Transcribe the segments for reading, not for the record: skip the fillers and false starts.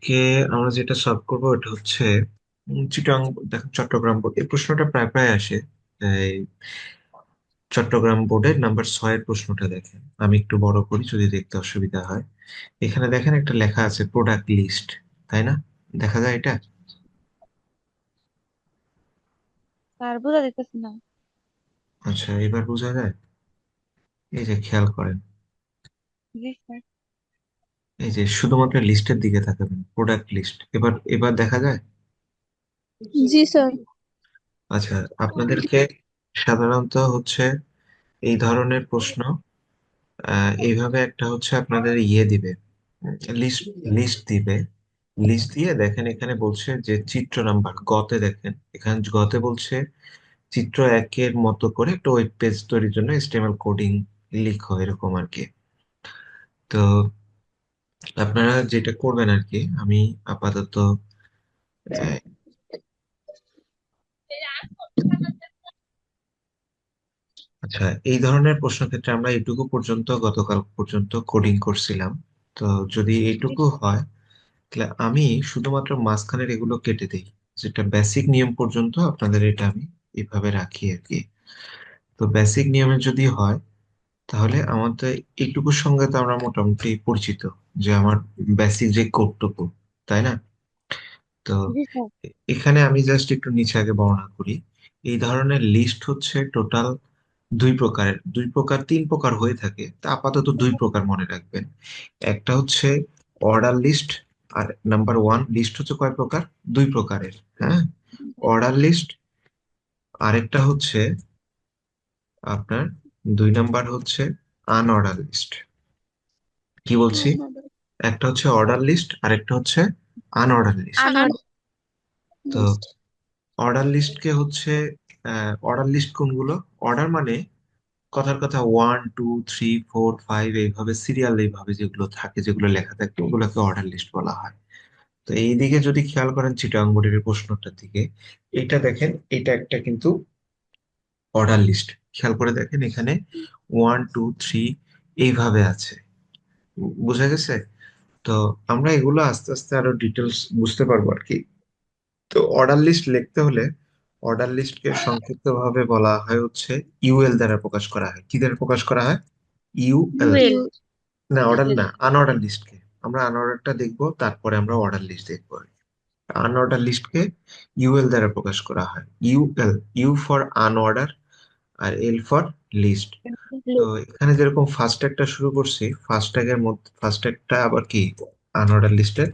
আজকে আমরা যেটা সলভ করবো এটা হচ্ছে চিটাং, দেখেন চট্টগ্রাম বোর্ড এই প্রশ্নটা প্রায় প্রায় আসে। এই চট্টগ্রাম বোর্ডের নাম্বার 6 প্রশ্নটা দেখেন, আমি একটু বড় করি যদি দেখতে অসুবিধা হয়। এখানে দেখেন একটা লেখা আছে প্রোডাক্ট লিস্ট, তাই না? দেখা যায় এটা? স্যার বোঝা যেতেছে না। আচ্ছা, এবার বোঝা যায়? এই যে খেয়াল করেন, জি স্যার। এই যে শুধুমাত্র লিস্টের দিকে তাকাবেন, প্রোডাক্ট লিস্ট, এবার এবার দেখা যায়? জি স্যার। আচ্ছা, আপনাদেরকে সাধারণত হচ্ছে এই ধরনের প্রশ্ন এইভাবে একটা হচ্ছে আপনাদের ইয়ে দিবে, লিস্ট লিস্ট দিবে। লিস্ট দিয়ে দেখেন এখানে বলছে যে চিত্র নাম্বার গতে, দেখেন এখানে গতে বলছে চিত্র 1-এর মতো করে একটা ওয়েব পেজ তৈরির জন্য HTML কোডিং লিখো, এরকম আর কি। তো আপনারা যেটা করবেন আর কি, আমি আপাতত আহ, আচ্ছা, এই ধরনের প্রশ্ন ক্ষেত্রে আমরা এইটুকু পর্যন্ত গতকাল পর্যন্ত কোডিং করছিলাম। তো যদি জি এইটুকু হয় তাহলে আমি শুধুমাত্র মাঝখানের এগুলো কেটে দিই, যেটা বেসিক নিয়ম পর্যন্ত আপনাদের এটা আমি এভাবে রাখি আর কি। তো বেসিক নিয়মে যদি হয় তাহলে আমাদের এইটুকুর সঙ্গে তো আমরা মোটামুটি পরিচিত, যে আমার বেসিক যে কোডটুকু, তাই না? তো জি স্যার। এখানে আমি জাস্ট একটু নিচে আগে বর্ণনা করি। এই ধরনের লিস্ট হচ্ছে টোটাল দুই প্রকার তিন প্রকার হয়ে থাকে, তা আপাতত দুই প্রকার মনে রাখবেন। একটা হচ্ছে অর্ডার লিস্ট, আর নাম্বার 1 লিস্ট হচ্ছে কয় প্রকার? দুই প্রকারের, হ্যাঁ। অর্ডার লিস্ট, আরেকটা হচ্ছে আপনার 2 নাম্বার হচ্ছে আনঅর্ডার লিস্ট। কি বলছি? একটা হচ্ছে অর্ডার লিস্ট, আরেকটা হচ্ছে আনঅর্ডার লিস্ট। আনোয়ার তো লিস্ট। অর্ডার লিস্টকে হচ্ছে, অর্ডার লিস্ট কোনগুলো? অর্ডার মানে কথার কথা 1 2 3 4 5 এইভাবে সিরিয়াল এইভাবে যেগুলো থাকে, যেগুলো লেখা থাকে ওগুলোকে অর্ডার লিস্ট বলা হয়। তো এই দিকে যদি খেয়াল করেন চিটাগাং বোর্ডের প্রশ্নটার দিকে, এটা দেখেন, এটা একটা কিন্তু অর্ডার লিস্ট। খেয়াল করে দেখেন এখানে 1 2 3 এইভাবে আছে। বুঝা গেছে? তো আমরা এগুলো আস্তে আস্তে আরো ডিটেলস বুঝতে পারবো আর কি। তো অর্ডার লিস্ট লিখতে হলে অর্ডার লিস্টকে সংক্ষিপ্ত ভাবে বলা হয় হচ্ছে ইউএল দ্বারা প্রকাশ করা হয়। কি দ্বারা প্রকাশ করা হয়? ইউএল। ইউএল। না, অর্ডার না, আনঅর্ডার লিস্টকে। আমরা আনঅর্ডারটা দেখবো, তারপরে আমরা অর্ডার লিস্ট দেখবো। আনঅর্ডার লিস্টকে ইউএল দ্বারা প্রকাশ করা হয়। ইউএল, ইউ ফর আনঅর্ডার, আর এল ফর লিস্ট। তো এখানে যেরকম ফার্স্ট ট্যাগটা শুরু করছি, ফার্স্ট ট্যাগের মধ্যে ফার্স্ট ট্যাগটা আবার কি? আনঅর্ডার লিস্টের।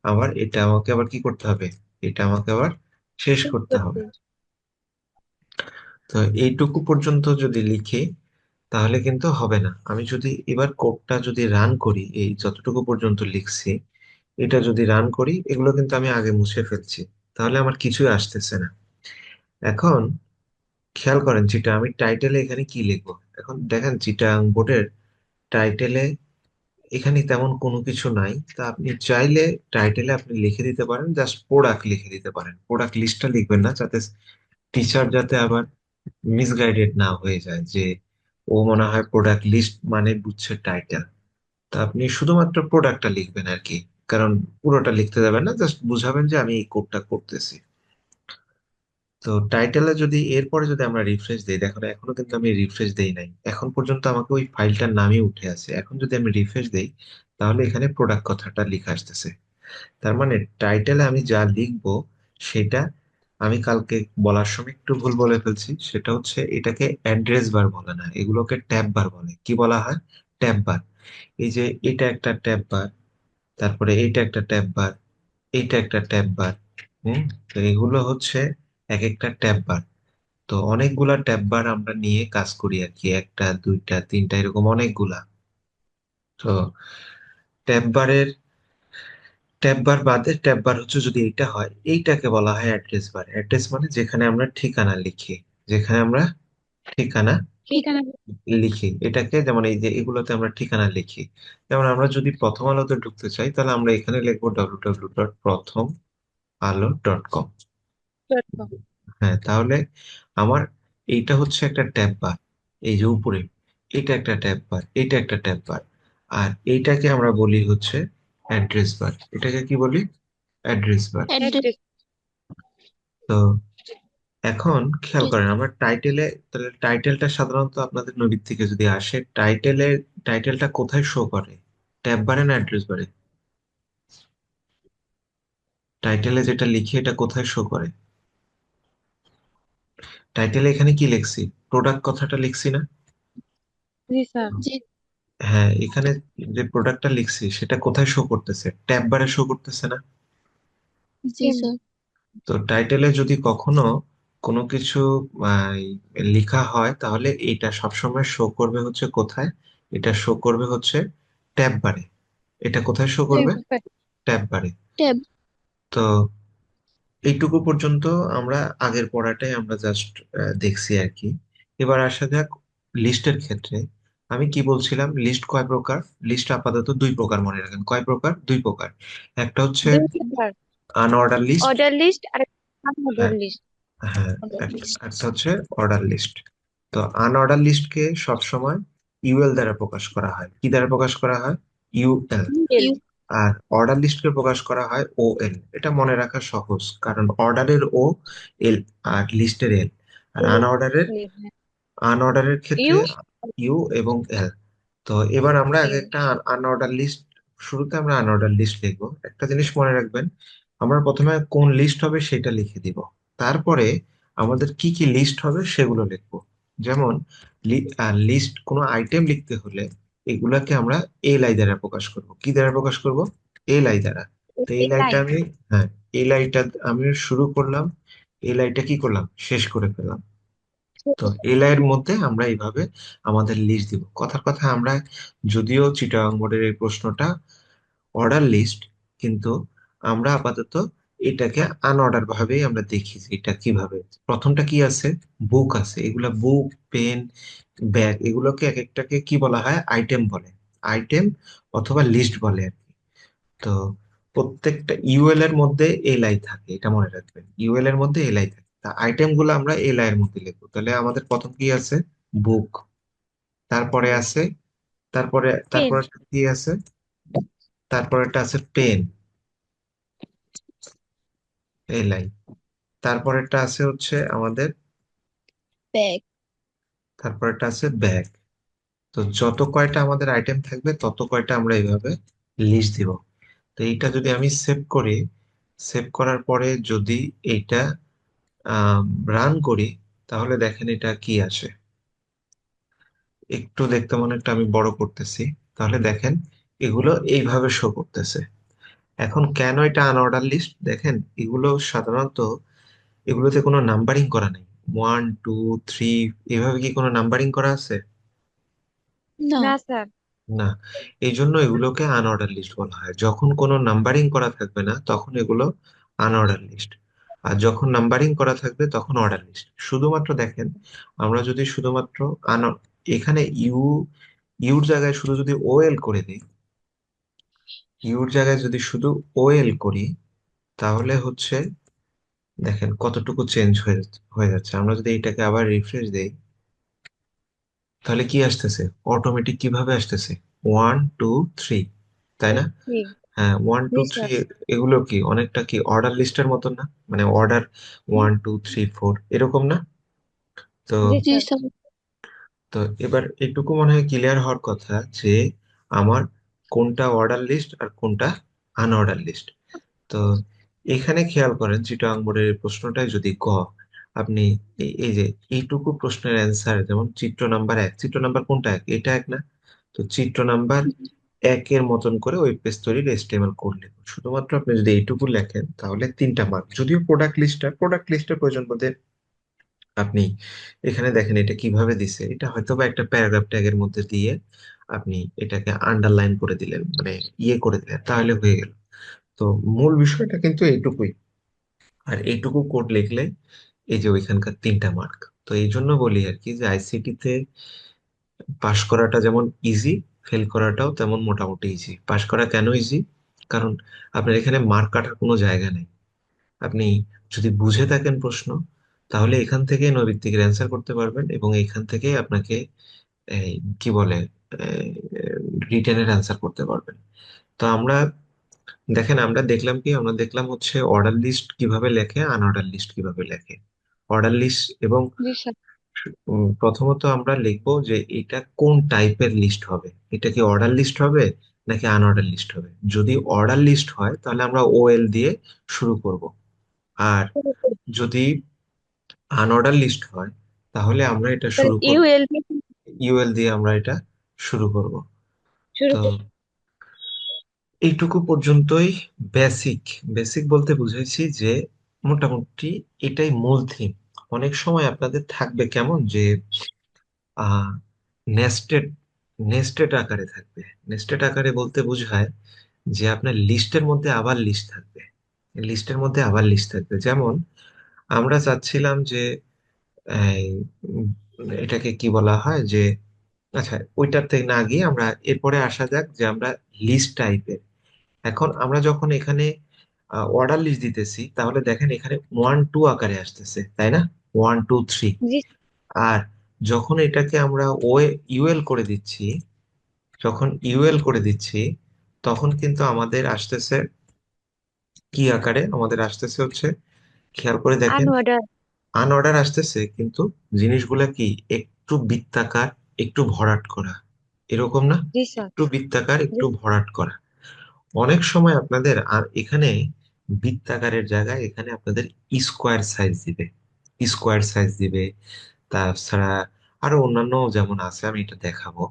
আবার এটা আমাকে আবার কি করতে হবে? এটা আমাকে আবার শেষ করতে হবে। তো এইটুকু পর্যন্ত যদি লিখি তাহলে কিন্তু হবে না। আমি যদি এবার কোডটা যদি রান করি, এই যতটুকু পর্যন্ত লিখছি এটা যদি রান করি, এগুলো কিন্তু আমি আগে মুছে ফেলছি, তাহলে আমার কিছুই আসতেছে না। এখন খেয়াল করেন যেটা আমি টাইটেলে এখানে কি লিখবো। এখন দেখেন চিটাং বোর্ডের টাইটেলে এখানে তেমন কোনো কিছু নাই। তা আপনি চাইলে টাইটেলে আপনি লিখে দিতে পারেন, জাস্ট প্রোডাক্ট লিখে দিতে পারেন, প্রোডাক্ট লিস্টটা লিখবেন না, যাতে টিচার যাতে আবার মিসগাইডেড না হয়ে যায় যে ও মনে হয় প্রোডাক্ট লিস্ট মানে বুঝছে টাইটেল। তা আপনি শুধুমাত্র প্রোডাক্টটা লিখবেন আর কি, কারণ পুরোটা লিখতে যাবেন না, জাস্ট বুঝাবেন যে আমি এই কোডটা করতেছি। তো টাইটেলে যদি এরপরে যদি আমরা রিফ্রেশ দিই, দেখুন এখনো কিন্তু আমি রিফ্রেশ দেই নাই, এখন পর্যন্ত আমাকে ওই ফাইলটার নামই উঠে আছে। এখন যদি আমি রিফ্রেশ দেই তাহলে এখানে প্রোডাক্ট কথাটা লেখা আসতেছে। তার মানে টাইটেলে আমি যা লিখবো সেটা, আমি কালকে বলার সময় একটু ভুল বলে ফেলছি, সেটা হচ্ছে এটাকে অ্যাড্রেস বার বলে না, এগুলোকে ট্যাব বার বলে। কি বলা হয়? ট্যাব বার। এই যে এটা একটা ট্যাব বার, তারপরে এইটা একটা ট্যাব বার, এইটা একটা ট্যাব বার। হুম। তো এগুলো হচ্ছে এক একটা ট্যাব বার। তো অনেকগুলা ট্যাব বার আমরা নিয়ে কাজ করি আর কি, একটা দুইটা তিনটা এরকম অনেকগুলা। তো ট্যাব বারের, ট্যাব বার বাদে ট্যাব বার হচ্ছে যদি এইটা হয়, এইটাকে বলা হয় অ্যাড্রেস বার। অ্যাড্রেস মানে যেখানে আমরা ঠিকানা লিখি, যেখানে আমরা ঠিকানা ঠিকানা। লিখি এটাকে, যেমন এই যে এগুলোতে আমরা ঠিকানা লিখি। যেমন আমরা যদি প্রথম আলোতে ঢুকতে চাই তাহলে আমরা এখানে লিখবো www.prothomalo.com। হ্যাঁ, তাহলে আমার এইটা হচ্ছে একটা ট্যাব বার। এই যে উপরে, এটা একটা ট্যাব বার, এটা একটা ট্যাব বার। আর এইটাকে আমরা বলি হচ্ছে অ্যাড্রেস বার, এটাকে কি বলি? Address bar. অ্যাড্রেস। অ্যাড্রেস। তো এখন খেয়াল করেন আমরা টাইটেলে, তাহলে টাইটেলটা সাধারণত আপনাদের নবীর থেকে যদি আসে, টাইটেলটা কোথায় শো করে? ট্যাব বারে না অ্যাড্রেস বারে? টাইটেলে যেটা লিখি এটা কোথায় শো করে? টাইটেলে এখানে কি লিখছি? প্রোডাক্ট কথাটা লিখছি না? জি স্যার। জি। হ্যাঁ, এখানে যে প্রোডাক্টটা লিখছি সেটা কোথায় শো করতেছে? ট্যাব বারে শো করতেছে না? জি স্যার। তো টাইটেলে যদি কখনো কোনো কিছু আহ, লেখা হয় তাহলে এটা সবসময় শো করবে হচ্ছে কোথায়? এটা শো করবে হচ্ছে ট্যাব বারে। এটা কোথায় শো করবে? ট্যাব। ট্যাব বারে। ট্যাব। তো এইটুকু পর্যন্ত আমরা আগের পড়াটাই আমরা জাস্ট দেখছি আর কি। এবার আসা যাক লিস্টের ক্ষেত্রে। আমি কি বলছিলাম, লিস্ট কয় প্রকার? লিস্ট আপাতত দুই প্রকার, মনে রাখেন। কয় প্রকার? দুই প্রকার। একটা হচ্ছে দুই স্যার। Unorder list. অর্ডার লিস্ট আর অর্ডার হ্যাঁ, লিস্ট। হ্যাঁ, অর্ডার একটা লিস্ট। একটা হচ্ছে অর্ডার লিস্ট। তো আনঅর্ডার লিস্টকে সবসময় ইউএল দ্বারা প্রকাশ করা হয়। কি দ্বারা প্রকাশ করা হয়? ইউএল। এল। ইউ। আর অর্ডার লিস্টকে প্রকাশ করা হয় ওএল। এটা মনে রাখা সহজ, কারণ অর্ডারের ও এল আর লিস্টের এল। আর আনঅর্ডারের ক্ষেত্রে ইউ ইউ এবং এল। তো এবার আমরা আগে এল। একটা আনঅর্ডার লিস্ট, শুরুতে আমরা আনঅর্ডার লিস্ট লিখবো। একটা জিনিস মনে রাখবেন, আমরা প্রথমে কোন লিস্ট হবে সেটা লিখে দিব, তারপরে আমাদের কি কি লিস্ট হবে সেগুলো লিখবো। যেমন লিস্ট কোনো আইটেম লিখতে হলে এগুলাকে আমরা এল আই দ্বারা প্রকাশ করব। কি দ্বারা প্রকাশ করব? এল আই দ্বারা। তো এই লাই। লাইটা আমি, হ্যাঁ, এই লাইটা আমি শুরু করলাম, এই লাইটা কি করলাম? শেষ করে ফেললাম। তো এলআই এর মধ্যে আমরা এইভাবে আমাদের লিস্ট দিব। কথার কথা, আমরা যদিও চিটাগাং বোর্ডের এই প্রশ্নটা অর্ডার লিস্ট, কিন্তু আমরা আপাতত এটাকে আনঅর্ডার ভাবেই আমরা দেখি যে এটা কিভাবে। প্রথমটা কি আছে? বুক আছে। এগুলা বুক, পেন, ব্যাগ, এগুলোকে এক একটাকে কি বলা হয়? আইটেম বলে। আইটেম অথবা লিস্ট বলে আর কি। তো প্রত্যেকটা ইউএল এর মধ্যে এলআই থাকে, এটা মনে রাখবেন। ইউএল এর মধ্যে এলআই থাকে। তা আইটেম গুলো আমরা এলআই এর মধ্যে লিখবো। তাহলে আমাদের প্রথম কি আছে? বুক। তারপরে আছে, তারপরে পেন। তারপরে কি আছে? তারপরেটা আছে পেন, এলআই। তারপরেরটা আছে হচ্ছে আমাদের, ব্যাগ। তারপরেরটা আছে ব্যাগ। তো যত কয়টা আমাদের আইটেম থাকবে তত কয়টা আমরা এইভাবে লিস্ট দিব। তো এইটা যদি আমি সেভ করি, সেভ করার পরে যদি এইটা রান করি, তাহলে দেখেন এটা কি আসে। একটু দেখতে মনে একটা আমি বড় করতেছি, তাহলে দেখেন এগুলো এইভাবে শো করতেছে। এখন কেন এটা আনঅর্ডার লিস্ট? দেখেন এগুলো সাধারণত, এগুলোতে কোনো নাম্বারিং করা নেই। 1 2 3, এভাবে কি কোনো নাম্বারিং করা আছে? না। না স্যার। না। এই জন্য এগুলোকে আনঅর্ডার লিস্ট বলা হয়। যখন কোনো নাম্বারিং করা থাকবে না তখন এগুলো আনঅর্ডার লিস্ট, আর যখন নাম্বারিং করা থাকবে তখন অর্ডার লিস্ট। শুধুমাত্র দেখেন, আমরা যদি শুধুমাত্র আন এখানে ইউর জায়গায় শুধু যদি ওএল করে দিই, ইউর জায়গায় যদি শুধু ওএল করি, তাহলে হচ্ছে দেখেন কতটুকু চেঞ্জ হয়ে যাচ্ছে। আমরা যদি এটাকে আবার রিফ্রেশ দেই, তাহলে কি আসতেছে? অটোমেটিক কিভাবে আসতেছে? 1 2 3, তাই না? জি। হ্যাঁ, one two G three sir. এগুলো কি অনেকটা কি অর্ডার লিস্টের মতন না? মানে অর্ডার 1 2 3 4 এরকম না? তো জি জি স্যার। স্যার। তো এবার এটুকু মনে হয় ক্লিয়ার হওয়ার কথা যে আমার কোনটা অর্ডার লিস্ট আর কোনটা আনঅর্ডার লিস্ট। তো এখানে খেয়াল করেন, চিটাগাং বোর্ডের এই প্রশ্নটাই যদি আপনি এই যে এইটুকু প্রশ্নের অ্যান্সার, যেমন চিত্র নাম্বার 1, চিত্র নাম্বার কোনটা? এটা এক না? তো চিত্র নাম্বার একের মতন করে ওয়েব পেজ তৈরির HTML কোড লিখুন। শুধুমাত্র আপনি যদি এইটুকু লেখেন তাহলে 3টা মার্ক। যদিও প্রোডাক্ট লিস্টের প্রয়োজন বোধে আপনি এখানে দেখেন এটা কিভাবে দিছে। এটা হয়তো বা একটা প্যারাগ্রাফ ট্যাগের মধ্যে দিয়ে আপনি এটাকে আন্ডারলাইন করে দিলেন, মানে ইয়ে করে দিলেন, তাহলে হয়ে গেল। তো মূল বিষয়টা কিন্তু এইটুকুই। আর এইটুকু কোড লিখলে এই যে ওইখানকার 3টা মার্ক। তো এই জন্য বলি আর কি যে আইসিটি তে পাশ করাটা যেমন ইজি, ফেল করাটাও তেমন মোটামুটি ইজি। পাশ করা কেন ইজি? কারণ আপনার এখানে মার্ক কাটার কোনো জায়গা নেই। আপনি যদি বুঝে থাকেন প্রশ্ন, তাহলে এখান থেকে নৈর্ব্যক্তিকের অ্যান্সার করতে পারবেন, এবং এখান থেকে আপনাকে এই, কি বলে, রিটেনের অ্যান্সার করতে পারবেন। তো আমরা দেখেন আমরা দেখলাম হচ্ছে অর্ডার লিস্ট কিভাবে লেখে, আনঅর্ডার লিস্ট কিভাবে লেখে। অর্ডার লিস্ট এবং জি স্যার। প্রথমত আমরা লিখবো যে এটা কোন টাইপের লিস্ট হবে, এটা কি অর্ডার লিস্ট হবে নাকি আনঅর্ডার লিস্ট হবে। যদি অর্ডার লিস্ট হয় তাহলে আমরা ওএল দিয়ে শুরু করব। আর যদি আনঅর্ডার লিস্ট হয় তাহলে আমরা এটা স্যার শুরু করব, ইউএল ইউএল দিয়ে আমরা এটা শুরু করব। শুরু তো এইটুকু পর্যন্তই বেসিক। বেসিক বলতে বুঝাইছি যে মোটামুটি এটাই মূল থিম। অনেক সময় আপনাদের থাকবে কেমন যে আহ নেস্টেড নেস্টেড আকারে থাকবে। নেস্টেড আকারে বলতে বোঝায় যে আপনার লিস্টের মধ্যে আবার লিস্ট থাকবে, লিস্টের মধ্যে আবার লিস্ট থাকবে। যেমন আমরা চাচ্ছিলাম যে এই, উম, এটাকে কি বলা হয় যে, আচ্ছা ওইটার থেকে না গিয়ে আমরা এরপরে আসা যাক যে আমরা লিস্ট টাইপের। এখন আমরা যখন এখানে অর্ডার লিস্ট দিতেছি তাহলে দেখেন এখানে 1 2 আকারে আসতেছে, তাই না? 1 2 3। জি আর যখন এটাকে আমরা ও ইউএল করে দিচ্ছি, যখন ইউএল করে দিচ্ছি তখন কিন্তু আমাদের আসতেছে কি আকারে, আমাদের আসতেছে হচ্ছে, খেয়াল করে দেখেন, আনঅর্ডার। আনঅর্ডার আসতেছে কিন্তু জিনিসগুলা কি একটু বৃত্তাকার, একটু ভরাট করা, এরকম না? জি স্যার। একটু বৃত্তাকার জি একটু ভরাট করা। অনেক সময় আপনাদের আর এখানে বৃত্তাকারের জায়গায় এখানে আপনাদের স্কোয়ার সাইজ দিবে, স্কোয়ার সাইজ দিবে। তাছাড়া আরো অন্যান্য যেমন আছে, আমি এটা দেখাবো।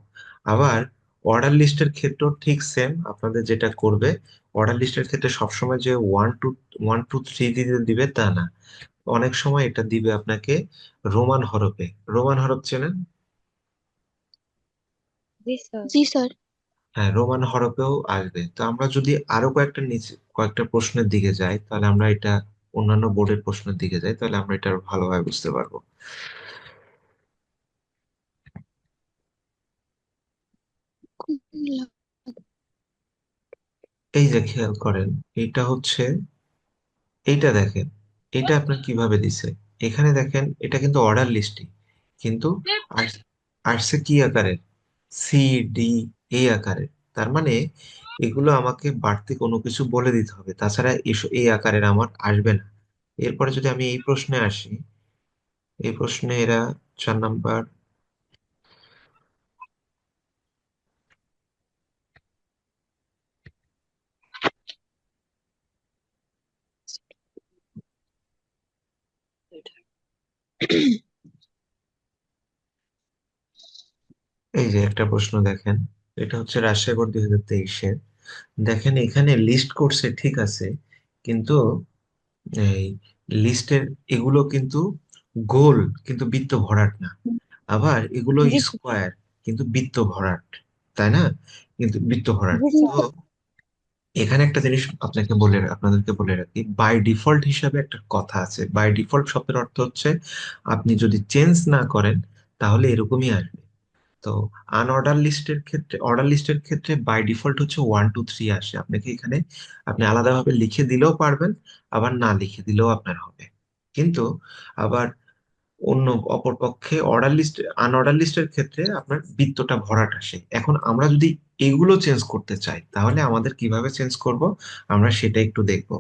আবার অর্ডার লিস্টের ক্ষেত্রেও ঠিক সেম, আপনাদের যেটা করবে, অর্ডার লিস্টের ক্ষেত্রে সবসময় যে 1 2 1 2 3 দিতে দিবে তা না। অনেক সময় এটা দিবে আপনাকে রোমান হরফে। রোমান হরফ চেনেন? জি স্যার। জি স্যার। হ্যাঁ, রোমান হরফেও আসবে। তো আমরা যদি আরো কয়েকটা নিচে কয়েকটা প্রশ্নের দিকে যাই তাহলে আমরা এটা, অন্যান্য বোর্ডের প্রশ্নের দিকে যাই তাহলে আমরা এটা আরো ভালোভাবে বুঝতে পারবো। কোন এই যে খেয়াল করেন, এটা হচ্ছে, এইটা দেখেন, এটা আপনার কিভাবে দিছে। এখানে দেখেন এটা কিন্তু অর্ডার লিস্টই, কিন্তু আসছে কি আকারে, সি ডি এই আকারে। তার মানে এগুলো আমাকে বাড়তি কোনো কিছু বলে দিতে হবে, তাছাড়া এই আকারের আমার আসবে না। এরপরে যদি আমি এই প্রশ্নে আসি, এই প্রশ্নে এরা 4 নাম্বার, এই যে একটা প্রশ্ন দেখেন, এটা হচ্ছে রাজশাহী বোর্ড 2023-এর। দেখেন এখানে লিস্ট করছে ঠিক আছে, কিন্তু এই লিস্টের এগুলো কিন্তু গোল, কিন্তু বৃত্ত ভরাট না। আবার এগুলো জি স্কোয়ার, কিন্তু বৃত্ত ভরাট, তাই না? কিন্তু বৃত্ত ভরাট। জি তো স্যার। এখানে একটা জিনিস আপনাদেরকে বলে রাখি, বাই ডিফল্ট হিসাবে একটা কথা আছে। বাই ডিফল্ট শব্দের অর্থ হচ্ছে আপনি যদি চেঞ্জ না করেন তাহলে এরকমই আসবে। তো আনঅর্ডার লিস্টের ক্ষেত্রে, অর্ডার লিস্টের ক্ষেত্রে বাই ডিফল্ট হচ্ছে 1 2 3 আসে। আপনাকে এখানে আপনি আলাদাভাবে লিখে দিলেও পারবেন, আবার না লিখে দিলেও আপনার হবে। কিন্তু আবার অন্য অপর পক্ষে অর্ডার লিস্ট, আনঅর্ডার লিস্টের ক্ষেত্রে আপনার বৃত্তটা ভরাট আসে। এখন আমরা যদি এগুলো চেঞ্জ করতে চাই তাহলে আমাদের কিভাবে চেঞ্জ করব, আমরা সেটা একটু দেখব।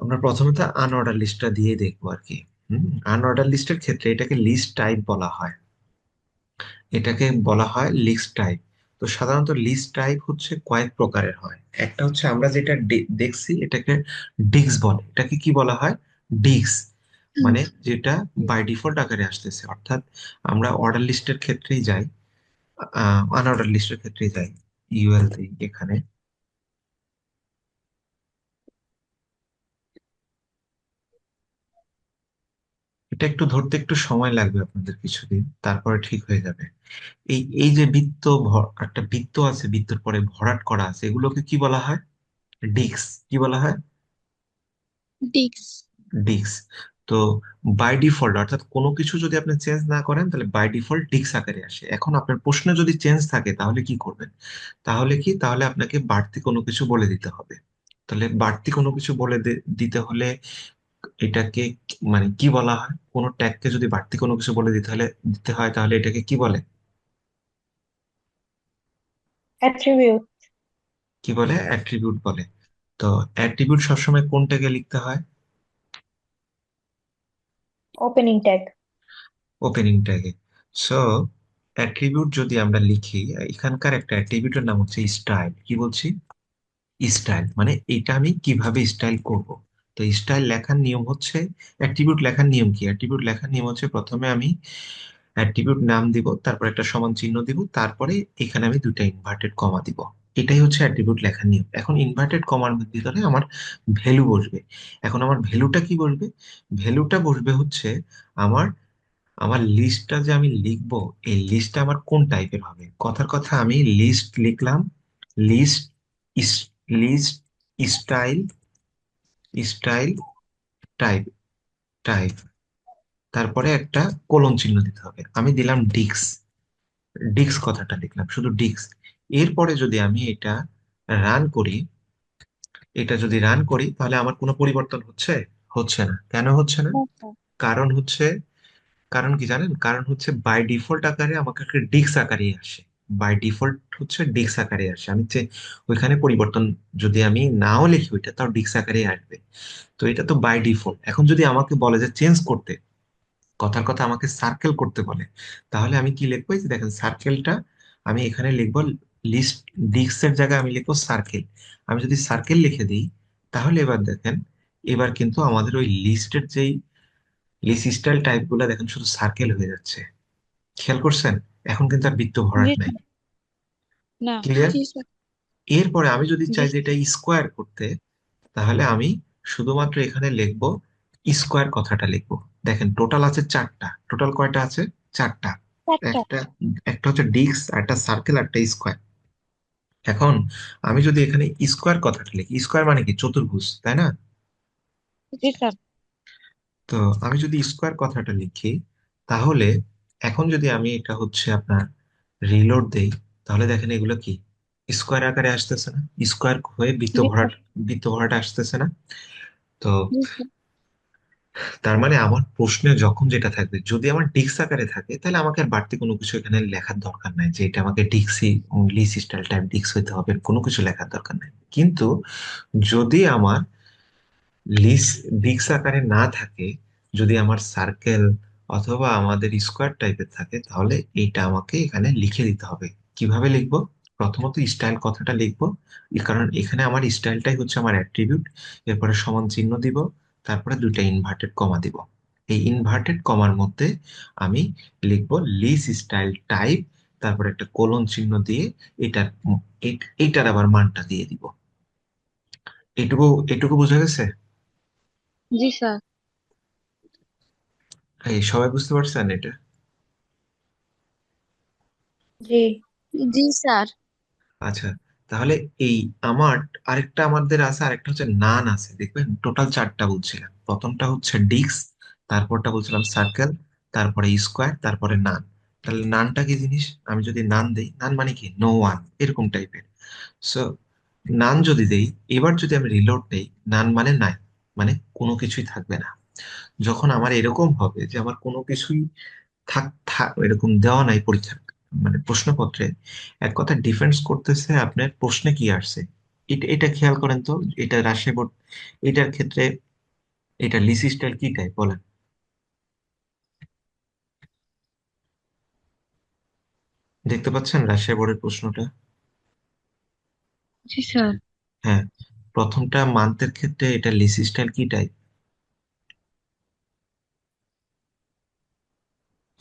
আমরা প্রথমে তো আনঅর্ডার লিস্টটা দিয়ে দেখবো আর কি। আনঅর্ডার লিস্টের ক্ষেত্রে এটাকে লিস্ট টাইপ বলা হয়, এটাকে বলা হয় লিস্ট টাইপ। তো সাধারণত লিস্ট টাইপ হচ্ছে কয়েক প্রকারের হয়। একটা হচ্ছে আমরা যেটা দেখছি এটাকে ডিক্স বলে। এটাকে কি বলা হয়? ডিক্স। মানে যেটা বাই ডিফল্ট আকারে আসতেছে, অর্থাৎ আমরা অর্ডার লিস্টের ক্ষেত্রেই যাই, আনঅর্ডার লিস্টের ক্ষেত্রেই যাই, ইউএল দিই এখানে। এটা একটু ধরতে একটু সময় লাগবে আপনাদের কিছুদিন, তারপরে ঠিক হয়ে যাবে। এই এই যে একটা বৃত্ত আছে, বৃত্তের পরে ভরাট করা আছে, এগুলোকে কি বলা হয়? ডিক্স। কি বলা হয়? ডিস্ক। ডিক্স। তো বাই ডিফল্ট, অর্থাৎ কোনো কিছু যদি আপনি চেঞ্জ না করেন তাহলে বাই ডিফল্ট ডিক্স আকারে আসে। এখন আপনার প্রশ্নে যদি চেঞ্জ থাকে তাহলে কি করবেন? তাহলে আপনাকে বাড়তি কোনো কিছু বলে দিতে হবে। তাহলে বাড়তি কোনো কিছু দিতে হলে এটাকে মানে কি বলা হয়? কোনো ট্যাগকে যদি বাড়তি কোনো কিছু বলে দিতে হয় তাহলে এটাকে কি বলে? অ্যাট্রিবিউট। কি বলে, অ্যাট্রিবিউট বলে। তো অ্যাট্রিবিউট সবসময় কোনটাকে লিখতে হয়? Opening tag. ওপেনিং ট্যাগে। সো অ্যাট্রিবিউট যদি আমরা লিখি, এখানকার একটা অ্যাট্রিবিউটের নাম হচ্ছে স্টাইল। কি বলছি? স্টাইল মানে এটা আমি কিভাবে স্টাইল করব। তো স্টাইল লেখার নিয়ম হচ্ছে, অ্যাট্রিবিউট লেখার নিয়ম কি, অ্যাট্রিবিউট লেখার নিয়ম হচ্ছে প্রথমে আমি অ্যাট্রিবিউট নাম দিব, তারপর একটা সমান চিহ্ন দিব, তারপরে এখানে আমি দুটা ইনভার্টেড কমা দিব। এটাই হচ্ছে অ্যাট্রিবিউট লেখার নিয়ম। এখন ইনভার্টেড কমার ভিতরে আমার ভ্যালু বসবে। এখন আমার ভ্যালুটা কি বসবে? ভ্যালুটা বসবে হচ্ছে আমার আমার লিস্টটা যে আমি লিখবো, এই লিস্টটা আমার কোন টাইপের হবে। কথার কথা, আমি লিস্ট লিখলাম, list list style, style type, type, তারপরে একটা কোলন চিহ্ন দিতে হবে। আমি দিলাম ডিক্স, ডিক্স কথাটা লিখলাম, শুধু ডিক্স। এরপরে যদি আমি এটা রান করি, এটা যদি রান করি তাহলে আমার কোনো পরিবর্তন হচ্ছে? হচ্ছে না। কেন হচ্ছে না? না স্যার। কারণ হচ্ছে, কারণ কি জানেন? কারণ হচ্ছে বাই ডিফল্ট আকারে আমাকে একটা ডিক্স আকারেই আসে। বাই ডিফল্ট হচ্ছে ডিক্স আকারে আসে। আমি যে ওইখানে পরিবর্তন যদি আমি নাও লিখি ওইটা তাও ডিক্স আকারেই আসবে। তো এটা তো বাই ডিফল্ট। এখন যদি আমাকে বলে যে চেঞ্জ করতে, কথার কথা আমাকে সার্কেল করতে বলে, তাহলে আমি কি লিখবো? এই যে দেখেন সার্কেলটা, আমি এখানে লিখবো লিস্ট, ডিস্ক এর জায়গায় আমি লিখবো সার্কেল। আমি যদি সার্কেল লিখে দিই, তাহলে এবার দেখেন, এবার কিন্তু আমাদের ওই লিস্টের যেই লিস্ট স্টাইল টাইপ গুলা দেখেন শুধু সার্কেল হয়ে যাচ্ছে। খেয়াল করছেন? এখন কিন্তু আর বৃত্ত ভরাট জি নাই। স্যার। না। ক্লিয়ার? জি স্যার। এরপরে আমি যদি জি চাই যে স্যার। এটা স্কোয়ার করতে, তাহলে আমি শুধুমাত্র এখানে লিখবো স্কোয়ার কথাটা লিখবো। দেখেন টোটাল আছে চারটা, টোটাল কয়টা আছে? চারটা। চারটা। একটা, একটা হচ্ছে ডিস্ক, একটা সার্কেল, একটা স্কোয়ার। এখন আমি যদি এখানে স্কোয়ার কথাটা লিখি, স্কোয়ার মানে কি? চতুর্ভুজ, তাই না? জি স্যার। তো আমি যদি স্কোয়ার কথাটা লিখি, তাহলে এখন যদি আমি এটা হচ্ছে আপনার রিলোড দেই, তাহলে দেখেন এগুলো কি স্কোয়ার আকারে আসতেছে না? স্কোয়ার হয়ে বৃত্ত জি ভরাট, স্যার। বৃত্ত ভরাট আসতেছে না? তো জি স্যার। তার মানে আমার প্রশ্নে যখন যেটা থাকবে, যদি আমার ডিক্স আকারে থাকে, তাহলে আমাকে আর বাড়তি কোনো কিছু এখানে লেখার দরকার নাই যে এটা আমাকে ডিক্সি, লিস স্টাইল টাইপ ডিক্স হইতে হবে, কোনো কিছু লেখার দরকার নাই। কিন্তু যদি আমার লিস ডিক্স আকারে না থাকে, যদি আমার সার্কেল অথবা আমাদের স্কোয়ার টাইপের থাকে, তাহলে এইটা আমাকে এখানে লিখে দিতে হবে। কিভাবে লিখবো? প্রথমত স্টাইল কথাটা লিখবো, কারণ এখানে আমার স্টাইলটাই হচ্ছে আমার অ্যাট্রিবিউট। এরপরে সমান চিহ্ন দিব, তারপরে দুইটা ইনভার্টেড কমা দিব। এই ইনভার্টেড কমার মধ্যে আমি লিখবো লিস স্টাইল টাইপ, তারপরে একটা কোলন চিহ্ন দিয়ে এটার এইটার আবার মানটা দিয়ে দিব। এটুকু, এটুকু বোঝা গেছে? জি স্যার। এই সবাই বুঝতে পারছেন এটা? জি। জি স্যার। আচ্ছা, তাহলে এই আমার আরেকটা আমাদের আছে, আরেকটা হচ্ছে নান আছে। দেখবেন টোটাল চারটা বলছিলাম, প্রথমটা হচ্ছে ডিস্ক, তারপরটা বলছিলাম সার্কেল, তারপরে স্কোয়ার, তারপরে নান। তাহলে নানটা কি জিনিস? আমি যদি নান দেই, নান মানে কি? নো ওয়ান, এরকম টাইপের। সো নান যদি দেই, এবার যদি আমি রিলোড দেই, নান মানে নাই, মানে কোনো কিছুই থাকবে না। যখন আমার এরকম হবে যে আমার কোনো কিছুই থাক থাক এরকম দেওয়া নাই পরীক্ষা, মানে প্রশ্নপত্রে, এক কথা ডিফেন্স করতেছে আপনার প্রশ্নে কি আসছে। এটা এটা খেয়াল করেন তো, এটা রাজশাহী বোর্ড, এটার ক্ষেত্রে এটা লিসি স্টাইল কি টাইপ বলেন? দেখতে পাচ্ছেন রাজশাহী বোর্ডের প্রশ্নটা? জি স্যার। হ্যাঁ, প্রথমটা মান্থের ক্ষেত্রে এটা লিসি স্টাইল কি টাইপ?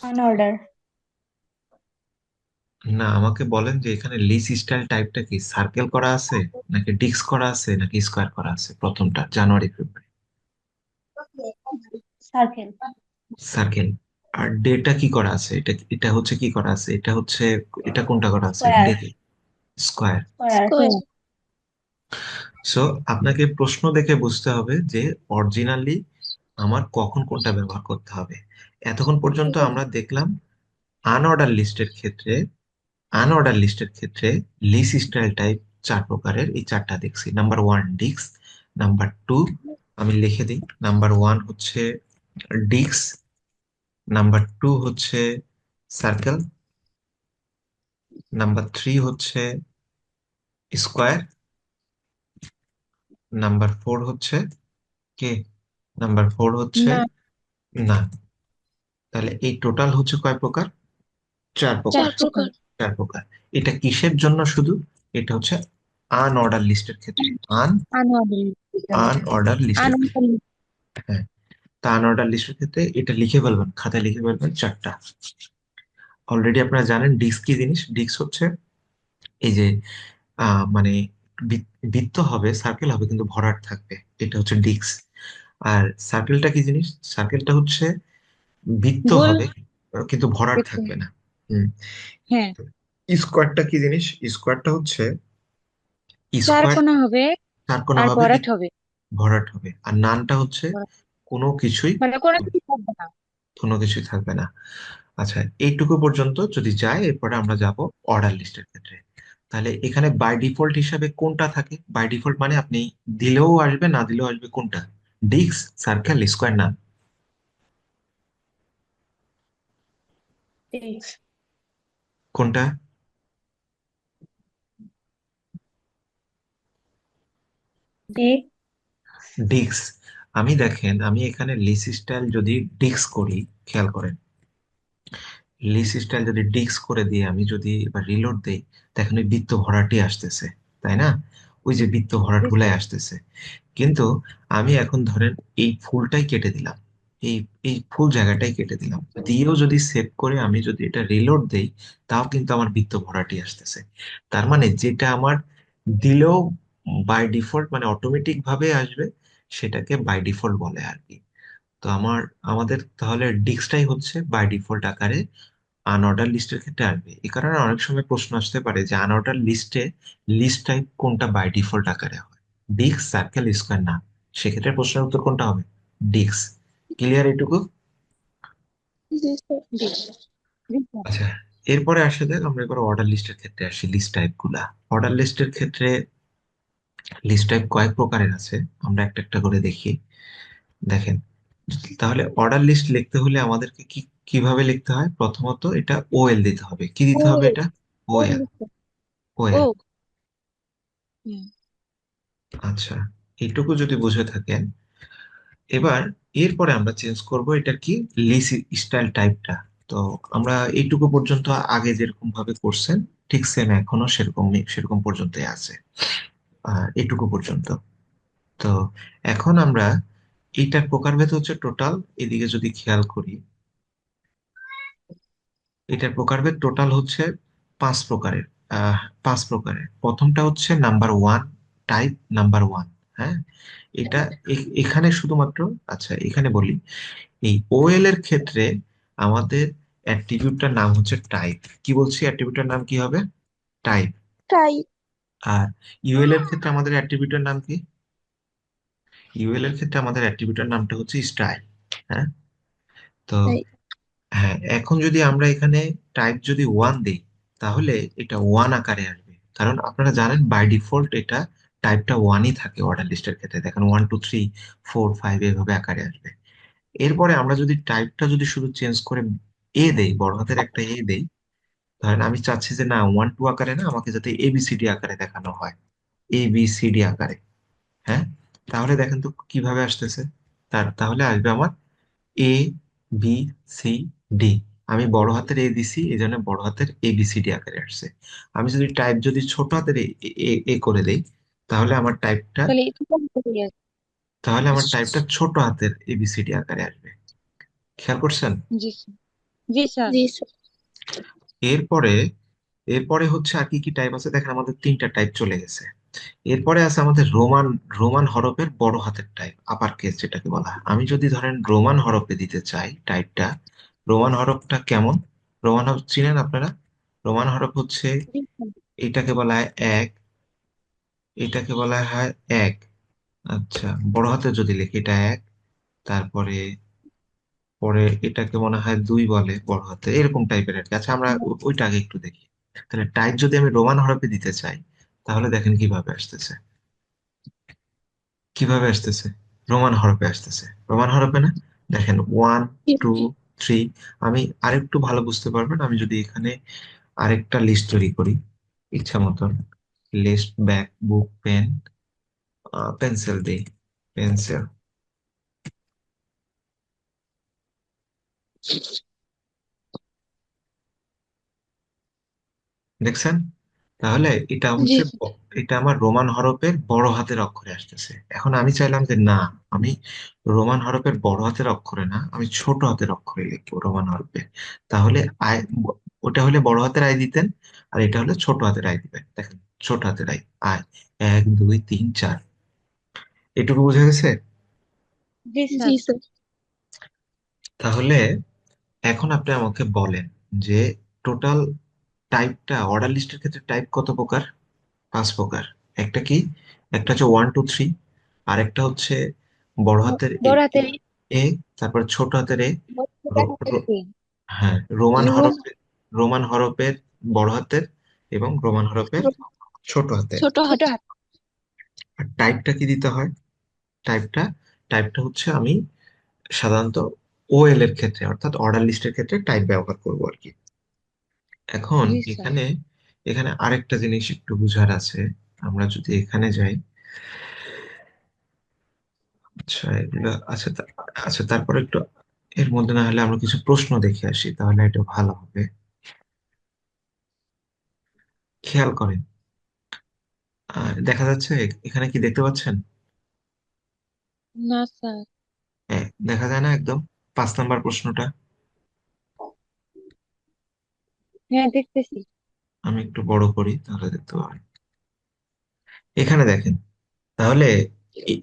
আনঅর্ডার। না, আমাকে বলেন যে এখানে লিসি স্টাইল টাইপটা কি? সার্কেল করা আছে, নাকি ডিস্ক করা আছে, নাকি স্কোয়ার করা আছে? প্রথমটা জানুয়ারি ফেব্রুয়ারি। সার্কেল। সার্কেল। আর ডেটা কি করা আছে? এটা এটা হচ্ছে কি করা আছে? এটা হচ্ছে, এটা কোনটা করা আছে স্কোয়ার। ডেকে? Square. Square two. Square. So আপনাকে প্রশ্ন দেখে বুঝতে হবে যে অরিজিনালি আমার কখন কোনটা ব্যবহার করতে হবে। এতক্ষণ পর্যন্ত আমরা দেখলাম আনঅর্ডার লিস্টের ক্ষেত্রে, আনঅর্ডার লিস্টের ক্ষেত্রে লিস্ট স্টাইল টাইপ চার প্রকারের, এই চারটা দেখছি। নাম্বার ওয়ান ডিক্স, নাম্বার টু আমি লিখে দিই, নাম্বার ওয়ান হচ্ছে ডিক্স, নাম্বার টু হচ্ছে সার্কেল, নাম্বার থ্রি হচ্ছে স্কোয়ার, নাম্বার ফোর হচ্ছে কে? নাম্বার ফোর হচ্ছে না। না। তাহলে এই টোটাল হচ্ছে কয় প্রকার? চার চার প্রকার। চার প্রকার। প্রকার। চার প্রকার। এটা কিসের জন্য শুধু? এটা হচ্ছে আনঅর্ডার লিস্টের ক্ষেত্রে। আনঅর্ডার। আনঅর্ডার লিস্টের ক্ষেত্রে। আনঅর্ডার। হ্যাঁ, তা আনঅর্ডার লিস্টের ক্ষেত্রে এটা লিখে ফেলবেন, খাতায় লিখে ফেলবেন চারটা। অলরেডি আপনারা জানেন ডিস্ক কি জিনিস। ডিস্ক হচ্ছে এই যে মানে বৃত্ত হবে, সার্কেল হবে কিন্তু ভরাট থাকবে, এটা হচ্ছে ডিস্ক। আর সার্কেলটা কি জিনিস? সার্কেলটা হচ্ছে বৃত্ত গোল। হবে কিন্তু ভরাট দেখতে। থাকবে না। হুম। হ্যাঁ। স্কোয়ারটা কি জিনিস? স্কোয়ারটা হচ্ছে চার স্কোয়ার, কোণা হবে চার কোণা আর হবে ভরাট কিন্তু হবে। ভরাট হবে। আর নানটা হচ্ছে ভরাট। কোনো কিছুই, মানে কোনো কিছু থাকবে না। কোনো কিছুই থাকবে না। আচ্ছা, এইটুকু পর্যন্ত যদি যায়, এরপরে আমরা যাব অর্ডার লিস্টের ক্ষেত্রে। তাহলে এখানে বাই ডিফল্ট হিসাবে কোনটা থাকে? বাই ডিফল্ট মানে আপনি দিলেও আসবে, না দিলেও আসবে, কোনটা? ডিস্ক, সার্কেল, স্কোয়ার, না? Six. কোনটা? D. ডিস্ক। আমি দেখেন, আমি এখানে লিস স্টাইল যদি ডিস্ক করি, খেয়াল করেন, লিস স্টাইল যদি ডিস্ক করে দিয়ে আমি যদি এবার রিলোড দেই, দেখেন ওই বৃত্ত ভরাটি আসতেছে, তাই না? ওই যে বৃত্ত ভরাট গুলাই আসতেছে। কিন্তু আমি এখন ধরেন এই ফুলটাই কেটে দিলাম, এই এই ফুল জায়গাটাই কেটে দিলাম, দিয়েও যদি সেভ করে আমি যদি এটা রিলোড দেই, তাও কিন্তু আমার বৃত্ত ভরাটি আসতেছে। তার মানে যেটা আমার দিলেও বাই ডিফল্ট মানে অটোমেটিক ভাবে আসবে, সেটাকে বাই ডিফল্ট বলে আর কি। তো আমাদের তাহলে ডিস্কটাই হচ্ছে বাই ডিফল্ট আকারে আনঅর্ডার লিস্টের ক্ষেত্রে আসবে। এই কারণে অনেক সময় প্রশ্ন আসতে পারে যে আনঅর্ডার লিস্টে লিস্ট টাইপ কোনটা বাই ডিফল্ট আকারে হয়, ডিস্ক, সার্কেল, স্কোয়ার, না? সেক্ষেত্রে প্রশ্নের উত্তর কোনটা হবে? ডিস্ক। ক্লিয়ার এটুকু? জি স্যার। জি। জি স্যার। আচ্ছা, এরপরে আসে দেখ আমরা এবার অর্ডার লিস্টের ক্ষেত্রে আসি, লিস্ট টাইপ গুলা। অর্ডার লিস্টের ক্ষেত্রে লিস্ট টাইপ কয়েক প্রকারের আছে, আমরা একটা একটা করে দেখি। দেখেন, তাহলে অর্ডার লিস্ট লিখতে হলে আমাদেরকে কিভাবে লিখতে হয়? প্রথমত এটা ওএল দিতে হবে। কি ও। দিতে হবে এটা? ও ওএল। লিখতে। ও। ওএল। হুম। আচ্ছা, এইটুকু যদি বুঝে থাকেন, এবার এরপরে আমরা চেঞ্জ করব এটার কি, লিস স্টাইল টাইপটা। তো আমরা এইটুকু পর্যন্ত আগে যেরকম ভাবে করছেন, ঠিক সেম এখনো সেরকম সেরকম পর্যন্তই আছে, এইটুকু পর্যন্ত। তো এখন আমরা এইটার প্রকারভেদ হচ্ছে টোটাল, এদিকে যদি খেয়াল করি, এটার প্রকারভেদ টোটাল হচ্ছে পাঁচ প্রকারের। আহ পাঁচ প্রকারের। প্রথমটা হচ্ছে number one, type number one. হ্যাঁ, এটা এখানে শুধুমাত্র, আচ্ছা এখানে বলি, এই ওএল এর ক্ষেত্রে আমাদের অ্যাট্রিবিউটটার নাম হচ্ছে টাইপ। কি বলছি? অ্যাট্রিবিউটটার নাম কি হবে? টাইপ। ট্রাই। আর ইউএল এর ক্ষেত্রে আমাদের অ্যাট্রিবিউটটার নাম কি? ইউএল এর ক্ষেত্রে আমাদের অ্যাট্রিবিউটটার নামটা হচ্ছে স্টাইল। হ্যাঁ। তো তাই। হ্যাঁ, এখন যদি আমরা এখানে টাইপ যদি ওয়ান দিই, তাহলে এটা ওয়ান আকারে আসবে, কারণ আপনারা জানেন বাই ডিফল্ট এটা টাইপটা ওয়ানই থাকে অর্ডার লিস্টের ক্ষেত্রে। দেখেন one two three four five এভাবে আকারে আসবে। এরপরে আমরা যদি টাইপটা যদি শুধু চেঞ্জ করে এ দেই, বড় হাতের একটা এ দেই, ধরেন আমি চাচ্ছি যে না ওয়ান টু আকারে না, আমাকে যাতে এবিসিডি আকারে দেখানো হয়, এবিসিডি আকারে। হ্যাঁ, তাহলে দেখেন তো কিভাবে আসতেছে। তাহলে আসবে আমার এ, বি, সি, ডি। আমি বড় হাতের এ দিছি, এই জন্য বড় হাতের এবিসিডি আকারে আসছে। আমি যদি টাইপ যদি ছোট হাতের এ এ এ করে দেই, তাহলে আমার টাইপটা, তাহলে একটু কম করে গেছে। তাহলে আমার টাইপটা ছোট হাতের এবিসিডি আকারে আসবে। খেয়াল করছেন? জি স্যার। জি স্যার। জি স্যার। এরপরে এরপরে হচ্ছে আর কি কি টাইপ আছে দেখেন, আমাদের তিনটা টাইপ চলে গেছে। এরপরে আছে আমাদের রোমান, রোমান হরফের বড় হাতের টাইপ, আপার কেস যেটাকে বলা হয়। আমি যদি ধরেন রোমান হরফে দিতে চাই টাইপটা, রোমান হরফটা কেমন? রোমান হরফ চিনেন আপনারা? রোমান হরফ হচ্ছে, জি স্যার। এটাকে বলা হয় এক, এটাকে বলা হয় এক। আচ্ছা, বড় হাতে যদি লিখি এটা এক, তারপরে পরে এটাকে মনে হয় দুই বলে বড় হাতে, এরকম টাইপের আর কি। আচ্ছা, আমরা ওইটা আগে একটু দেখি। তাহলে টাইপ যদি আমি রোমান হরফে দিতে চাই, তাহলে দেখেন কিভাবে আসতেছে, কিভাবে আসতেছে, রোমান হরফে আসতেছে। রোমান হরফে না? দেখেন ওয়ান, টু, থ্রি। আমি আরেকটু ভালো বুঝতে পারবেন আমি যদি এখানে আরেকটা লিস্ট তৈরি করি ইচ্ছা মতন, লিস্ট, ব্যাক, বুক, পেন, পেন্সিল দিই, পেন্সিল। দেখছেন? তাহলে এটা জি হচ্ছে স্যার। এটা আমার রোমান হরফের বড় হাতের অক্ষরে আসতেছে। এখন আমি চাইলাম যে না, আমি রোমান হরফের বড় হাতের অক্ষরে না, আমি ছোট হাতের অক্ষরে লিখবো রোমান হরফে। তাহলে আই, ওটা হলে বড় হাতের আই দিতেন, আর এটা হলে ছোট হাতের আই দিবেন। দেখেন, ছোট হাতের আই, আই, 1 2 3 4। এটুকু বোঝা গেছে? জি জি স্যার। স্যার। তাহলে এখন আপনি আমাকে বলেন যে টোটাল টাইপটা, অর্ডার লিস্টের ক্ষেত্রে টাইপ কত প্রকার? 5 প্রকার। একটা কি? একটা হচ্ছে 1 2 3, আর একটা হচ্ছে বড় হাতের এ, বড় হাতের এ, তারপর ছোট হাতের এ, ছোট রো- হাতের রো- এ, হ্যাঁ, রোমান রোম হরফে, রোমান হরফের বড় হাতের এবং রোমান হরফের রোম ছোট হাতের। ছোট ছোট হাত। হাত। আর টাইপটা কি দিতে হয়? টাইপটা টাইপটা হচ্ছে আমি সাধারণত ওএল এর ক্ষেত্রে, অর্থাৎ অর্ডার লিস্টের ক্ষেত্রে টাইপ ব্যবহার করবো আর কি। এখন জি স্যার। এখানে এখানে আরেকটা জিনিস একটু বুঝার আছে। আমরা যদি এখানে যাই, আচ্ছা এগুলো আচ্ছা, আচ্ছা তারপর একটু এর মধ্যে না হলে আমরা কিছু প্রশ্ন দেখে আসি, তাহলে এটা ভালো হবে। খেয়াল করেন, দেখা যাচ্ছে এখানে কি দেখতে পাচ্ছেন? না স্যার। হ্যাঁ, দেখা যায় না একদম? 5 নাম্বার প্রশ্নটা হ্যাঁ দেখতেছি। আমি একটু বড় করি, তাহলে দেখতে পাবেন। এখানে দেখেন, তাহলে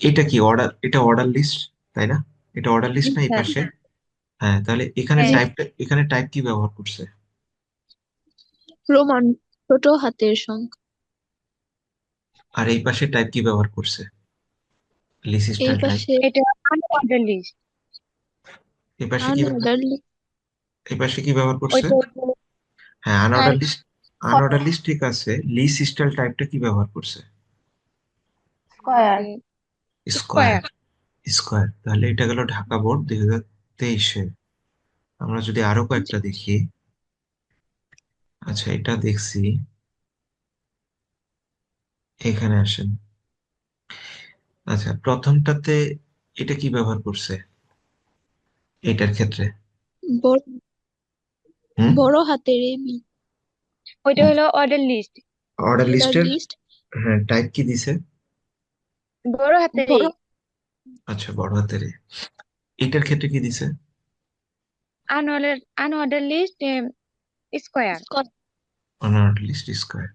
এটা কি অর্ডার? এটা অর্ডার লিস্ট, তাই না? এটা অর্ডার জি লিস্ট না এই স্যার। পাশে? হ্যাঁ, তাহলে এখানে হ্যাঁ। জি এখানে টাইপ কি ব্যবহার করছে? রোমান ছোট হাতের সংখ্যা। আর এই পাশে টাইপ কি ব্যবহার করছে? লিস্ট এই স্টাইল টাইপ। পাশে এটা আনঅর্ডার লিস্ট। এই পাশে কি ব্যবহার আনঅর্ডার এই পাশে কি ব্যবহার করছে? ওইটা হচ্ছে হ্যাঁ, আর আনঅর্ডার লিস্ট। আনঅর্ডার লিস্ট ঠিক আছে, লিস্ট স্টাইল টাইপটা কি ব্যবহার করছে? স্কয়ার। স্কোয়ার। স্কোয়ার। স্কোয়ার, তাহলে এটা গেল ঢাকা বোর্ড 2023-এ। আমরা যদি আরো কয়েকটা দেখি, আচ্ছা এটা দেখছি, এখানে আসেন। আচ্ছা, প্রথমটাতে এটা কি ব্যবহার করছে এটার ক্ষেত্রে? বড় হুম, বড় হাতের এ বি। ওইটা হলো অর্ডার লিস্ট। অর্ডার অর্ডার লিস্টের, লিস্ট হ্যাঁ টাইপ কি দিছে? বড় হাতের এ। বড় আচ্ছা, বড় হাতের এ। এটার ক্ষেত্রে কি দিছে? Unorder list square. Square. Unorder list square.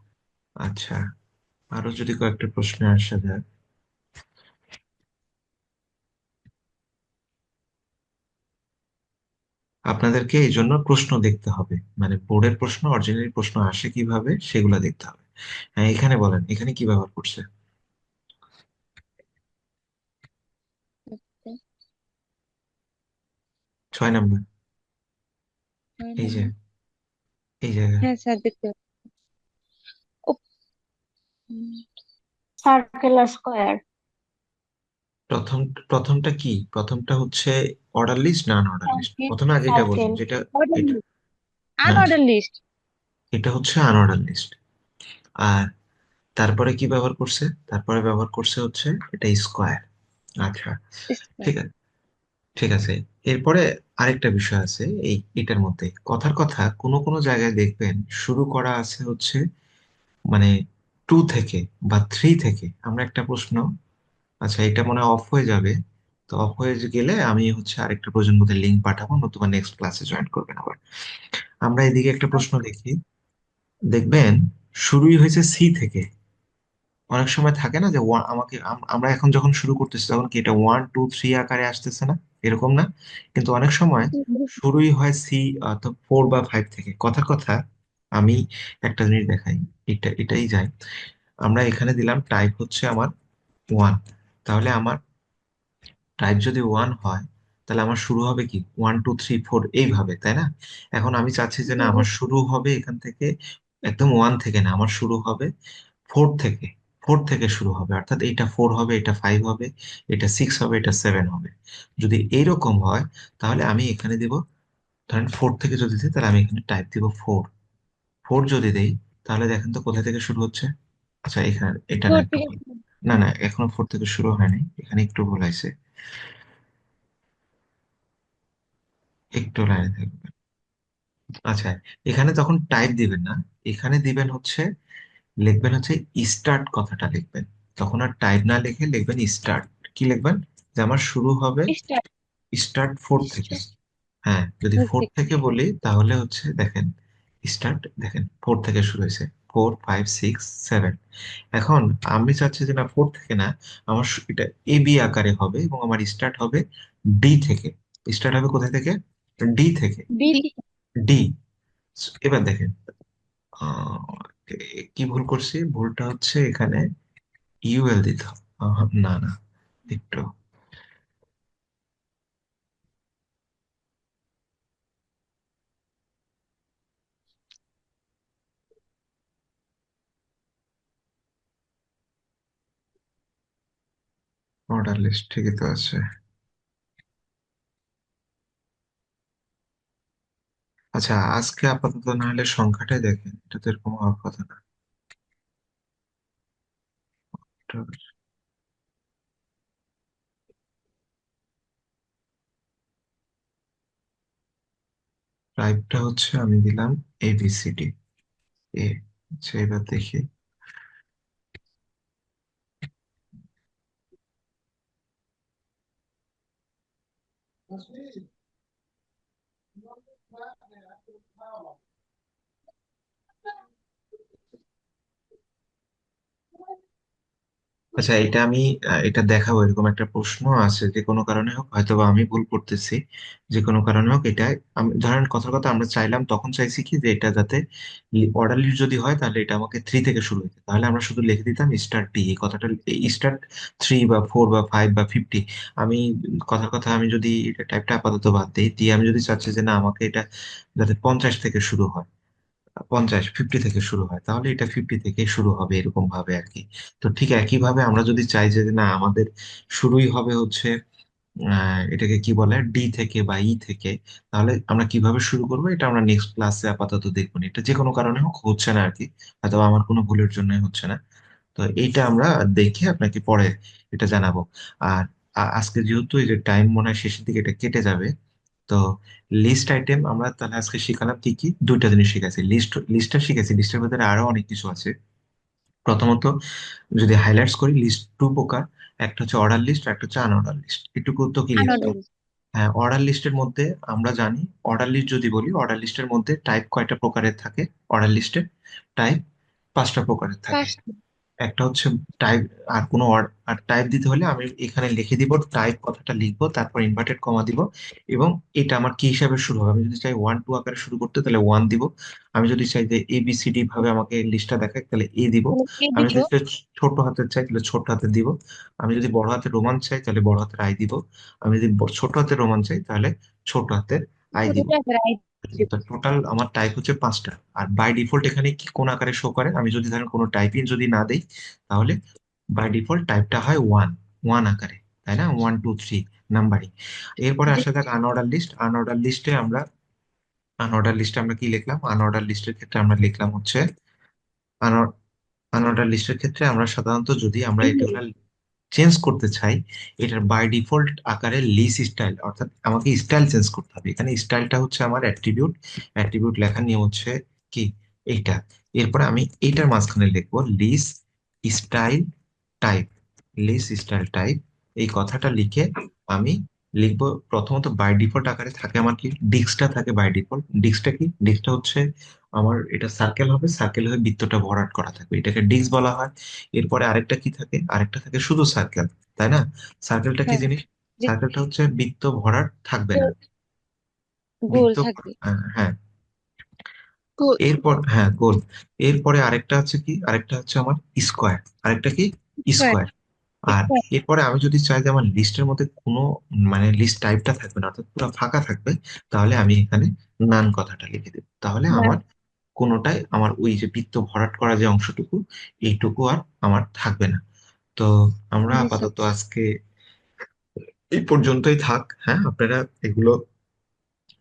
আচ্ছা, আরো যদি কয়েকটা প্রশ্নে আসা যায়। আপনাদেরকে এই জন্য প্রশ্ন দেখতে হবে, মানে বোর্ডের প্রশ্ন, অরিজিনাল প্রশ্ন আসে কিভাবে সেগুলো দেখতে হবে। হ্যাঁ, এখানে বলেন, এখানে কি ব্যবহার করছে? 6 নাম্বার, এই যে, এই জায়গায়। হ্যাঁ স্যার দেখতে। ও, সার্কেল আর স্কয়ার। প্রথম প্রথমটা কি? প্রথমটা হচ্ছে অর্ডার লিস্ট না আনঅর্ডার লিস্ট? প্রথমে আগে এটা বলেন সার্কেল। যেটা, অর্ডার এটা, লিস্ট। হ্যাঁ আনঅর্ডার লিস্ট। এটা হচ্ছে আনঅর্ডার লিস্ট। আর তারপরে কি ব্যবহার করছে? তারপরে ব্যবহার করছে হচ্ছে এটা স্কোয়ার। আচ্ছা, স্কোয়ার। ঠিক আছে, ঠিক আছে। এরপরে আরেকটা বিষয় আছে এই এটার মধ্যে, কথার কথা কোনো কোনো জায়গায় দেখবেন শুরু করা আছে হচ্ছে মানে 2 থেকে বা 3 থেকে। আমরা একটা প্রশ্ন, আচ্ছা এটা মনে হয় অফ হয়ে যাবে, তো অফ হয়ে গেলে আমি হচ্ছে আরেকটা প্রজন্মদের লিঙ্ক পাঠাবো, নতুবা নেক্সট ক্লাসে জয়েন করবেন আবার। আমরা এদিকে একটা প্রশ্ন দেখি, দেখবেন শুরুই হয়েছে সি থেকে। অনেক সময় থাকে না যে আমাকে আমরা এখন যখন শুরু করতেছি তখন কি এটা 1 2 3 আকারে আসতেছে না? এরকম না? কিন্তু অনেক সময় শুরুই হয় সি, তো 4 বা 5 থেকে। কথার কথা, আমি একটা জিনিস দেখাই, এটাই যায়। আমরা এখানে দিলাম টাইপ হচ্ছে আমার 1, তাহলে আমার টাইপ যদি 1 হয়, তাহলে আমার শুরু হবে কি 1 2 3 4 এইভাবে, তাই না? এখন আমি চাচ্ছি যে না, আমার শুরু হবে এখান থেকে, একদম 1 থেকে না, আমার শুরু হবে 4 থেকে। 4 থেকে শুরু হবে, অর্থাৎ এটা 4 হবে, এটা 5 হবে, এটা 6 হবে, এটা 7 হবে। যদি এইরকম হয়, তাহলে আমি এখানে দিব, ধরেন 4 থেকে যদি দিই, তাহলে আমি এখানে টাইপ দিব 4। 4 যদি দেই, তাহলে দেখেন তো কোথা থেকে শুরু হচ্ছে। আচ্ছা এখানে এটা না, ফোর একটু থেকে। না না, এখনো 4 থেকে শুরু হয়নি, এখানে একটু ভুল হয়েছে। একটু লাইনে থাকবে। আচ্ছা, এখানে তখন টাইপ দিবেন না, এখানে দিবেন হচ্ছে, লিখবেন হচ্ছে স্টার্ট কথাটা লিখবেন। তখন আর টাইপ না লিখে লিখবেন স্টার্ট। কি লিখবেন? যে আমার শুরু হবে স্টার্ট। স্টার্ট 4 থেকে। হ্যাঁ, যদি 4 থেকে বলি তাহলে হচ্ছে দেখেন, স্টার্ট দেখেন 4 থেকে শুরু হয়েছে, 4 5 6 7। এখন আমি চাচ্ছি যে না 4 থেকে না, আমার এটা এ বি আকারে হবে এবং আমার স্টার্ট হবে ডি থেকে। স্টার্ট হবে কোথায় থেকে? ডি থেকে। বি। ডি। এবার দেখেন, আহ, কি ভুল করছি, ভুলটা হচ্ছে এখানে ইউএল দিতে হবে। না না, একটু অর্ডার লিস্ট ঠিকই তো আছে। আচ্ছা, আজকে আপাতত না হলে সংখ্যাটাই দেখেন, এটা তো এরকম হওয়ার কথা না। টাইপটা হচ্ছে আমি দিলাম এবিসিডি এ। আচ্ছা, এবার দেখি। আচ্ছা, এটা আমি এটা দেখাবো, এরকম একটা প্রশ্ন আছে, যে কোনো কারণে হোক হয়তো বা আমি ভুল করতেছি, যে কোনো কারণে হোক এটা, আমি ধরেন কথার কথা আমরা চাইলাম, তখন চাইছি কি যে এটা যাতে অর্ডার লিস্ট যদি হয় তাহলে এটা আমাকে 3 থেকে শুরু হইতে, তাহলে আমরা শুধু লিখে দিতাম স্টার্ট ডি, এই কথাটা স্টার্ট 3 বা 4 বা 5 বা 50। আমি কথার কথা আমি যদি এটা টাইপটা আপাতত বাদ দিই, দিয়ে আমি যদি চাচ্ছি যে না আমাকে এটা যাতে 50 থেকে শুরু হয়, 50 থেকে শুরু হয়, তাহলে এটা 50 থেকে শুরু হবে, এরকম ভাবে আর কি। তো ঠিক একইভাবে আমরা যদি চাই যে না আমাদের শুরুই হবে হচ্ছে এটাকে কি বলে ডি থেকে বা ই থেকে, তাহলে আমরা কিভাবে শুরু করবো এটা আমরা নেক্সট ক্লাসে আপাতত দেখবো না। এটা যে কোনো কারণে হোক হচ্ছে না আর কি, হয়তো আমার কোনো ভুলের জন্যই হচ্ছে না। তো এইটা আমরা দেখে আপনাকে পরে এটা জানাবো। আর আজকে যেহেতু এই যে টাইম মনে হয় শেষের দিকে এটা কেটে যাবে, তো লিস্ট আইটেম আমরা তাহলে আজকে শিখালাম কি কি, দুইটা জিনিস শিখেছি, লিস্টটা শিখেছি, লিস্টের ভিতরে আরো অনেক কিছু আছে। প্রথমত যদি হাইলাইটস করি, লিস্ট 2 প্রকার, একটা হচ্ছে অর্ডার লিস্ট, একটা হচ্ছে আনঅর্ডার লিস্ট। এটুকু তো ক্লিয়ার তো? আনঅর্ডার। হ্যাঁ, অর্ডার লিস্টের মধ্যে আমরা জানি, অর্ডার লিস্ট যদি বলি, অর্ডার লিস্টের মধ্যে টাইপ কয়টা প্রকারের থাকে? অর্ডার লিস্টে টাইপ 5টা প্রকারের থাকে। পাঁচটা। একটা হচ্ছে টাইপ, আর কোনো আর টাইপ দিতে হলে আমি এখানে লিখে দিব, টাইপ কথাটা লিখবো, তারপর ইনভার্টেড কমা দিব, এবং এটা আমার কি হিসাবে শুরু হবে, আমি যদি চাই 1 2 আকারে শুরু করতে তাহলে 1 দিব। আমি যদি চাই যে এ বি সি ডি ভাবে আমাকে লিস্টটা দেখায় তাহলে এ দিব। তাহলে এ আমি দিব। যদি ছোট হাতের চাই তাহলে ছোট হাতে দিব। আমি যদি বড় হাতের রোমান চাই তাহলে বড় হাতের আই দিব। আমি যদি ছোট হাতের রোমান চাই তাহলে ছোট হাতের আই দিব। ছোটটা রাইট দিব। তো টোটাল আমার টাইপ হচ্ছে 5টা। আর বাই ডিফল্ট এখানে কি কোন আকারে শো করে, আমি যদি ধরেন কোনো টাইপিং যদি না দেই, তাহলে বাই ডিফল্ট টাইপটা হয় 1, 1 আকারে, তাই না? 1 2 3 নাম্বারিং। এরপরে জি। আসা যাক আনঅর্ডার লিস্ট। আনঅর্ডার লিস্টে আমরা কি লিখলাম? আনঅর্ডার লিস্টের ক্ষেত্রে আমরা লিখলাম হচ্ছে, আনঅর্ডার লিস্টের ক্ষেত্রে আমরা সাধারণত যদি আমরা এগুলো চেঞ্জ করতে চাই, এটার বাই ডিফল্ট আকারে লিস্ট স্টাইল, অর্থাৎ আমাকে স্টাইল চেঞ্জ করতে হবে। এখানে স্টাইলটা হচ্ছে আমার অ্যাট্রিবিউট, অ্যাট্রিবিউট লেখার নিয়ম হচ্ছে কি এইটা। এরপরে আমি এইটার মাঝখানে লিখবো list style type. List style type এই কথাটা লিখে আমি লিখবো, প্রথমত বাই ডিফল্ট আকারে থাকে আমার কি ডিস্কটা থাকে বাই ডিফল্ট। ডিস্কটা কি? ডিস্কটা হচ্ছে আমার, এটা সার্কেল হবে, সার্কেল হয়ে বৃত্তটা ভরাট করা থাকবে, এটাকে ডিস্ক বলা হয়। এরপরে আরেকটা কি থাকে? আরেকটা থাকে শুধু সার্কেল, তাই না? সার্কেলটা কি হ্যাঁ। জিনিস? জি। সার্কেলটা হচ্ছে বৃত্ত ভরাট থাকবে না, গোল বৃত্ত থাকবে। হ্যাঁ। গোল। এরপর হ্যাঁ, গোল। এরপরে আরেকটা হচ্ছে কি, আরেকটা হচ্ছে আমার স্কোয়ার। আরেকটা কি? স্কোয়ার। স্কোয়ার। আর স্কোয়ার। এরপরে আমি যদি চাই যে আমার লিস্টের মধ্যে কোনো মানে লিস্ট টাইপটা থাকবে না, অর্থাৎ পুরো ফাঁকা থাকবে, তাহলে আমি এখানে নান কথাটা লিখে দেব। তাহলে না। আমার কোনোটাই আমার ওই যে বৃত্ত ভরাট করা যে অংশটুকু, এইটুকু আর আমার থাকবে না। তো আমরা জি স্যার। আপাতত আজকে এই পর্যন্তই থাক। হ্যাঁ, আপনারা এগুলো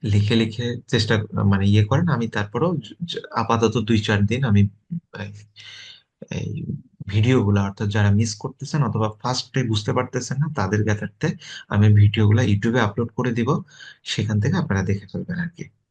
লিখে লিখে চেষ্টা মানে করেন। আমি তারপরেও আপাতত 2 4 দিন আমি এই এই ভিডিওগুলো, অর্থাৎ যারা মিস করতেছেন অথবা ফার্স্টে বুঝতে পারতেছেন না তাদের জ্ঞাতার্থে আমি ভিডিওগুলো ইউটিউবে আপলোড করে দিব, সেখান থেকে আপনারা দেখে ফেলবেন আর কি।